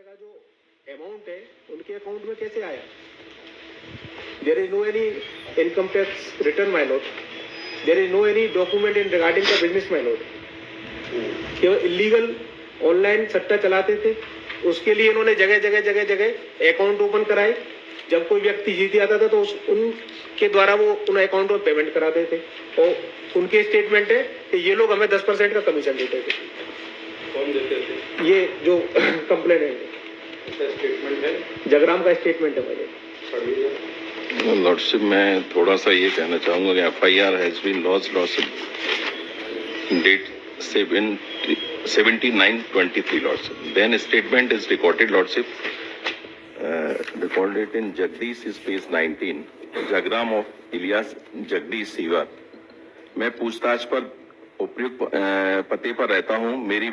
रुपए का जो अमाउंट है उनके अकाउंट में कैसे आया? There is no any income tax return my lord, there is no any document in regarding the business my lord. केवल इलीगल ऑनलाइन सट्टा चलाते थे, उसके लिए इन्होंने जगह जगह अकाउंट ओपन कराए। जब कोई व्यक्ति जीत जाता था तो उनके द्वारा वो उन अकाउंट में पेमेंट कराते थे और उनके स्टेटमेंट है कि ये लोग हमें 10% का कमीशन देते थे। कौन देते थे? ये जो कंप्लेन है, स्टेटमेंट है, जगराम का स्टेटमेंट है मुझे। लॉर्डशिप, मैं थोड़ा सा ये कहना चाहूँगा कि FIR has been lost date 79/23 lordship. Then statement is recorded lordship, recorded in Jagdish space 19, Jagram of Ilyas Jagdish सीवर। मैं पूछताछ पर उपयुक्त पते पर रहता हूँ। मेरी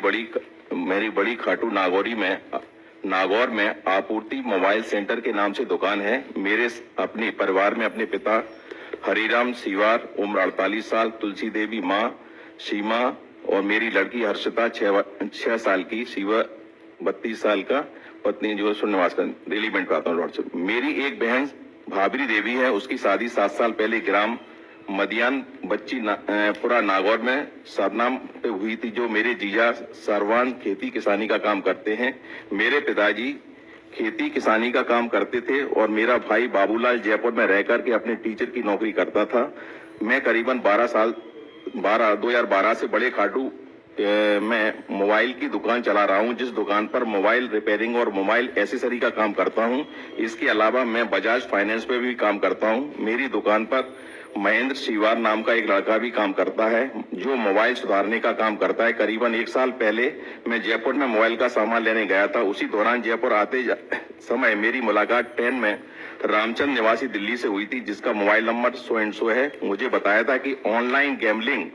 बड़ी खाटू नागौर में आपूर्ति मोबाइल सेंटर के नाम से दुकान है। मेरे अपने परिवार में अपने पिता हरिराम सीवार उम्र 48 साल, तुलसी देवी माँ सीमा और मेरी लड़की हर्षिता 6 साल की, शिवा 32 साल का, पत्नी जो निवास का रेलीमेंट आता हूँ लॉर्डशिप। मेरी एक बहन भाबरी देवी है, उसकी शादी 7 साल पहले ग्राम मदियान बच्ची पुरा नागौर में सरनाम पे हुई थी। जो मेरे जीजा सरवान खेती किसानी का काम करते हैं। मेरे पिताजी खेती किसानी का काम करते थे और मेरा भाई बाबूलाल जयपुर में रहकर के अपने टीचर की नौकरी करता था। मैं करीबन 2012 से बड़े खाटू मैं मोबाइल की दुकान चला रहा हूं, जिस दुकान पर मोबाइल रिपेयरिंग और मोबाइल एसेसरी का काम करता हूं। इसके अलावा मैं बजाज फाइनेंस पे भी काम करता हूं। मेरी दुकान पर महेंद्र शिवार नाम का एक लड़का भी काम करता है, जो मोबाइल सुधारने का काम करता है। करीबन 1 साल पहले मैं जयपुर में मोबाइल का सामान लेने गया था। उसी दौरान जयपुर आते समय मेरी मुलाकात ट्रेन में रामचंद निवासी दिल्ली से हुई थी, जिसका mobile number so and so है। मुझे बताया था कि ऑनलाइन गैम्बलिंग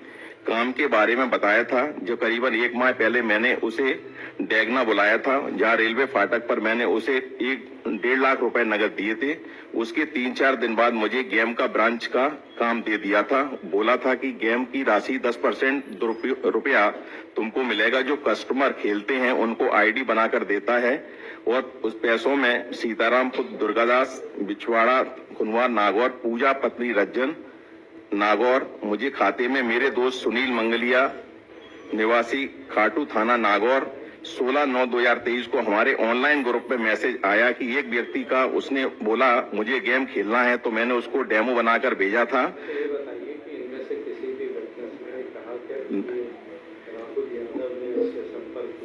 काम के बारे में बताया था। जो करीबन 1 माह पहले मैंने उसे डेगना बुलाया था, जहां रेलवे फाटक पर मैंने उसे 1.5 लाख रुपए नगद दिए थे। उसके 3-4 दिन बाद मुझे गेम का ब्रांच का काम दे दिया था। बोला था कि गेम की राशि 10% रुपया तुमको मिलेगा। जो कस्टमर खेलते हैं उनको ID बनाकर देता है और उस पैसों में सीताराम पुत्र दुर्गादास बिछवाड़ा खुनवा नागौर, पूजा पत्नी रज्जन नागौर, मुझे खाते में मेरे दोस्त सुनील मंगलिया निवासी खाटू थाना नागौर 16/9/2023 को हमारे ऑनलाइन ग्रुप में मैसेज आया कि एक व्यक्ति का, उसने बोला मुझे गेम खेलना है, तो मैंने उसको डेमो बनाकर भेजा था।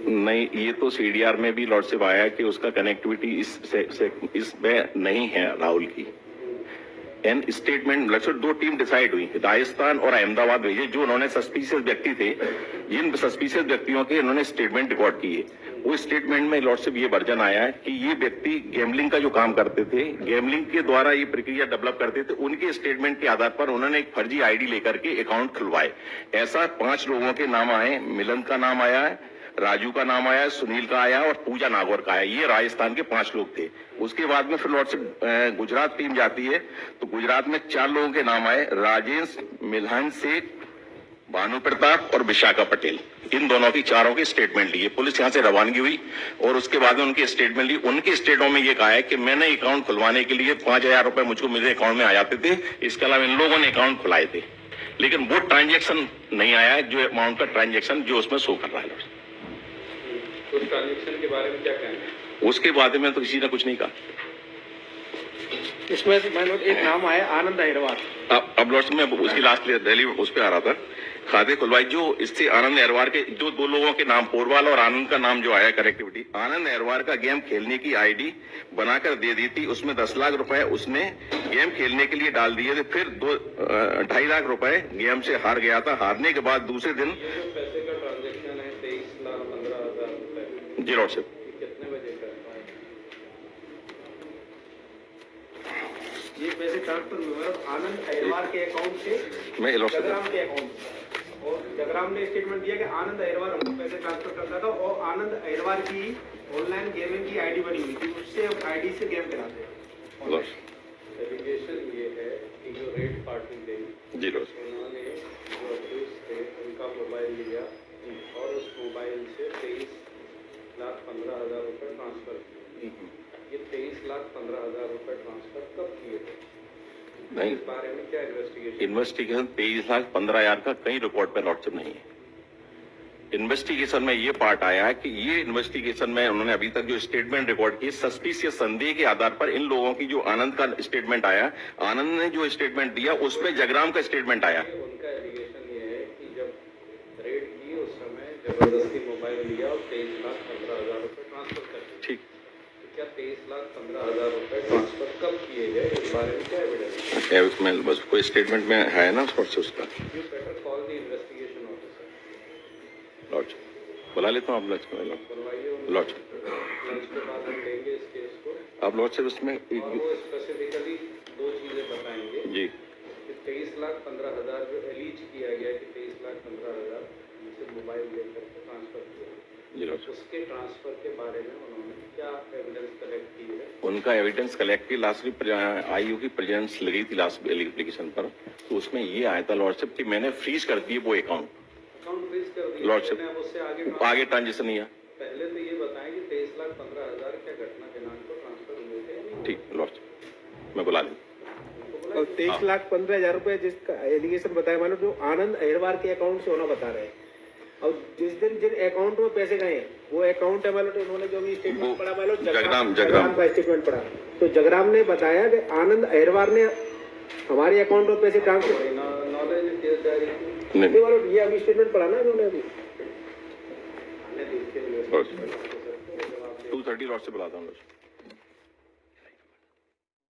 नहीं, ये तो CDR में भी लॉर्डशिप आया कि उसका कनेक्टिविटी इसमें नहीं है राहुल की। एन स्टेटमेंट लक्षण 2 टीम डिसाइड हुई, राजस्थान और अहमदाबाद भेजे। जो उन्होंने सस्पिशियस व्यक्ति थे, जिन सस्पिशियस व्यक्तियों के उन्होंने स्टेटमेंट रिकॉर्ड किए, वो स्टेटमेंट में लॉर्डशिप ये वर्जन आया है कि ये व्यक्ति गैम्बलिंग का जो काम करते थे, गैम्बलिंग के द्वारा ये प्रक्रिया डेवलप करते थे। उनके स्टेटमेंट के आधार पर उन्होंने एक फर्जी ID लेकर के अकाउंट खुलवाए। ऐसा 5 लोगों के नाम आए। मिलन का नाम आया है, राजू का नाम आया, सुनील का आया और पूजा नागौर का आया। ये राजस्थान के 5 लोग थे। उसके बाद में फिर लॉर्डशिप गुजरात टीम जाती है, तो गुजरात में 4 लोगों के नाम आए, राजेश, मिल्हान शेख, भानु प्रताप और विशाखा पटेल। इन दोनों की, चारों के स्टेटमेंट लिए। पुलिस यहाँ से रवानगी हुई और उसके बाद में उनके स्टेटमेंट ली। उनके स्टेटमेंट में ये कहा है कि मैंने अकाउंट खुलवाने के लिए 5000 रुपए मुझको मेरे अकाउंट में आ जाते थे। इसके अलावा इन लोगों ने अकाउंट खुलाए थे, लेकिन वो ट्रांजेक्शन नहीं आया है, जो अमाउंट का ट्रांजेक्शन जो उसमें शो कर रहा है। उस ट्रांजेक्शन के बारे में क्या कहना है? उसके बारे में तो किसी ने कुछ नहीं कहा। इसमें से एक नाम आया आनंद अहिरवार। अब लॉर्ड्स में उसकी लास्ट रैली उस पे आ रहा था, खाते खुलवाई। जो इससे आनंद अहिरवार के जो 2 लोगों के नाम, पोरवाल और आनंद का नाम जो आया कनेक्टिविटी, आनंद अहिरवार का गेम खेलने की ID बनाकर दे दी थी। उसमें 10 लाख रुपए उसने गेम खेलने के लिए डाल दिए थे। फिर 2.5 लाख रुपए गेम से हार गया था। हारने के बाद दूसरे दिन पैसे का ट्रांजेक्शन है 23,15,000 रुपए जी लॉर्डशिप। कितने बजे का? ये पैसे ट्रांसफर हुए आनंद अहिरवार के अकाउंट से जगराम के अकाउंट, और जगराम ने स्टेटमेंट दिया कि आनंद अहिरवार हमको पैसे ट्रांसफर करता था और आनंद अहिरवार की ऑनलाइन गेमिंग की ID बनी हुई थी, उससे ID से गेम खेलाते हैं। एलिगेशन ये है कि जो रेड पार्टी थे, उन्होंने जो अक्यूज थे उनका मोबाइल लिया और उस मोबाइल से 23 23,15,000 रुपए ट्रांसफर किए। ये 23,15,000 रुपए ट्रांसफर कब किए थे? नहीं, इस बारे में क्या इन्वेस्टिगेशन? इन्वेस्टिगेशन 23,15,000 का कहीं रिकॉर्ड पे लॉर्डशिप नहीं है। इन्वेस्टिगेशन में ये पार्ट आया है कि ये इन्वेस्टिगेशन में उन्होंने अभी तक जो स्टेटमेंट रिकॉर्ड की, सस्पिशियस संदेह के आधार पर इन लोगों की जो आनंद का स्टेटमेंट आया, आनंद ने जो स्टेटमेंट दिया उस पर जगराम का स्टेटमेंट आया। उनका एलिगेशन ये है कि जब रेड की उस समय जबरदस्ती मोबाइल लिया और 23,15,000 रुपए ट्रांसफर कर दिए। ठीक, तो क्या 23,15,000 रुपए ट्रांसफर कब किए गए, इस बारे में क्या एविडेंस है? मैं बस कोई स्टेटमेंट में है ना उसका you better call the investigation officer. Lord बुला लेता हूँ आप लॉर्ड बुलवाइए उनको। लॉर्ड लंच के बाद हम लेंगे इस केस को आप लॉर्ड से उसमें और वो स्पेसिफिकली दो चीजें बताएंगे जी कि 23,15,000 जो एलीज किया गया कि 23,15,000 से मोबाइल लेकर के ट्रांसफर किया, जी लॉर्ड, उसके ट्रांसफर के बारे में उन्होंने क्या एविडेंस कलेक्ट की है? उनका एविडेंस कलेक्ट की लास्ट आईयू की प्रेजेंस लगी थी लास्ट एप्लीकेशन पर, तो उसमें ये आया था लॉर्डशिप कि मैंने फ्रीज कर दिए वो अकाउंट फ्रीज कर दिया लॉर्डशिप, मैंने, अब उससे आगे ट्रांजेक्शन नहीं है। पहले तो ये बताएं कि 23,15,000 क्या घटना दिनांक को ट्रांसफर हुए थे या नहीं? ठीक लॉर्ड मैं बुला लूँ। और 23,15,000 रुपए जिसका एलिगेशन बताया मानो जो आनंद अहिरवार के अकाउंट से होना बता रहे हैं, और जिस दिन जिन अकाउंट में पैसे गए वो अकाउंट है मानो, उन्होंने जो भी स्टेटमेंट पढ़ा मानो जगराम का स्टेटमेंट पढ़ा, तो जगराम ने बताया कि आनंद अहिरवार ने हमारे अकाउंट में पैसे ट्रांसफर नॉलेज केस डायरी नहीं वालों ये अभी स्टेटमेंट पढ़ा ना इन्होंने अभी 2:30 लॉर्ड से बुलाता हूँ लॉर्ड।